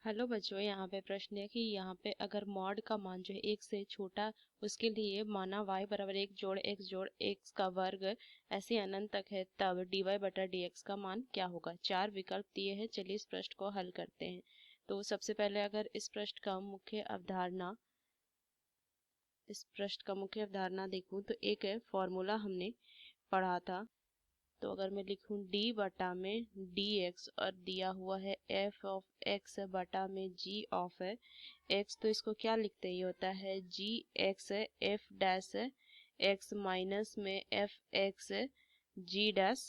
Hello बच्चों, यहाँ पे प्रश्न है कि यहाँ पे अगर मॉड का मान जो है एक से छोटा, उसके लिए माना y बराबर एक जोड़ x का वर्ग ऐसे अनंत तक है, तब dy बटा dx का मान क्या होगा। चार विकल्प दिए हैं। चलिए इस प्रश्न को हल करते हैं। तो सबसे पहले अगर इस प्रश्न का मुख्य अवधारणा देखूं तो एक है फॉर्मूला हमने पढ़ा था। तो अगर मैं लिखूं d बटा में dx और दिया हुआ है f ऑफ x बटा में g ऑफ x, तो इसको क्या लिखते हैं, ये होता है g x f dash x minus में f x g dash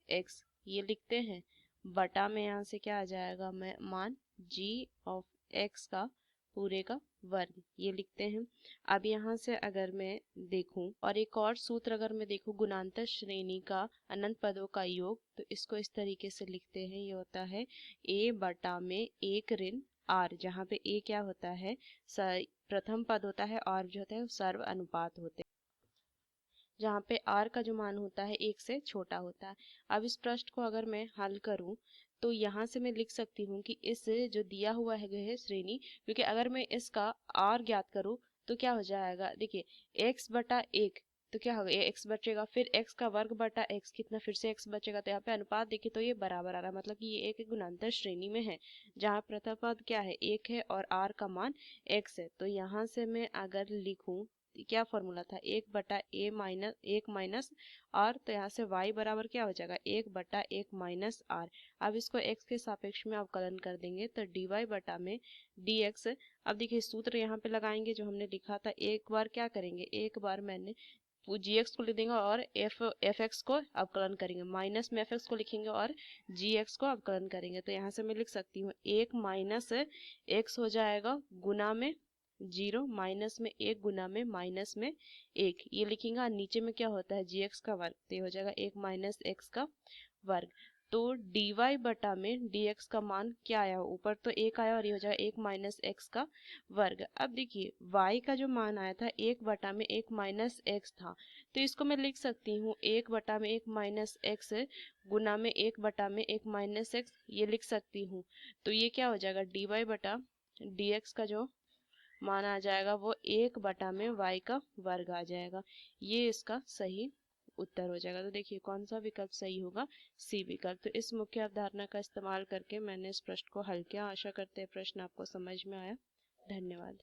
x, ये लिखते हैं। बटा में यहाँ से क्या आ जाएगा, मैं मान g ऑफ x का पूरे का वर्ग, ये लिखते हैं। अब यहाँ से अगर मैं देखूं और एक और सूत्र अगर मैं देखूं, गुणांतर श्रेणी का अनंत पदों का योग, तो इसको इस तरीके से लिखते हैं। ये होता है a बटा में एक ऋण r, जहाँ पे a क्या होता है, प्रथम पद होता है, और जो होता है सर्व अनुपात होते हैं, जहाँ पे r का जो मान होता है एक से छोटा होता है। अब इस प्रश्न को अगर मैं हल करूं तो यहाँ से मैं लिख सकती हूँ कि इस जो दिया हुआ है श्रेणी, क्योंकि अगर मैं इसका r ज्ञात करूँ तो क्या हो जाएगा, देखिए x बटा एक, तो क्या होगा, ये x बचेगा, फिर x का वर्ग बटा x कितना, फिर से x बचेगा। तो यहाँ पे अनुपात देखिए तो ये बराबर आ रहा है, मतलब कि ये एक गुणांतर श्रेणी में है, जहाँ प्रथम पद क्या है, एक है, और r का मान x है। तो यहाँ से मैं अगर लिखूं, क्या फॉर्मूला था, एक बटा एक माइनस आर, तो यहाँ से y बराबर क्या हो जाएगा, एक बटा एक माइनस आर। अब इसको x के सापेक्ष में अवकलन कर देंगे तो dy बटा में dx। अब देखिए सूत्र यहाँ पे लगाएंगे जो हमने लिखा था, एक बार क्या करेंगे, एक बार मैंने gx को लिख देंगे और fx को अवकलन करेंगे, माइनस में fx को लिखेंगे और gx को अवकलन करेंगे। तो यहाँ से मैं लिख सकती हूँ एक माइनस x हो जाएगा गुना में जीरो, माइनस में एक गुना में माइनस में एक, ये लिखेंगे। और नीचे में क्या होता है, gx का वर्ग, तो ये हो जाएगा एक माइनस x का वर्ग। तो dy बटा में dx का मान क्या आया, ऊपर तो एक आया, और ये हो जाएगा एक माइनस x का वर्ग। अब देखिए y का जो मान आया था एक बटा में एक माइनस x था, तो इसको मैं लिख सकती हूँ एक बटा में एक माइनस x गुना में एक बटा में एक माइनस x, ये लिख सकती हूँ। तो ये क्या हो जाएगा, dy बटा dx का जो मान आ जाएगा वो एक बटा में y का वर्ग आ जाएगा। ये इसका सही उत्तर हो जाएगा। तो देखिए कौन सा विकल्प सही होगा, सी विकल्प। तो इस मुख्य अवधारणा का इस्तेमाल करके मैंने इस प्रश्न को हल किया। आशा करते हैं प्रश्न आपको समझ में आया। धन्यवाद।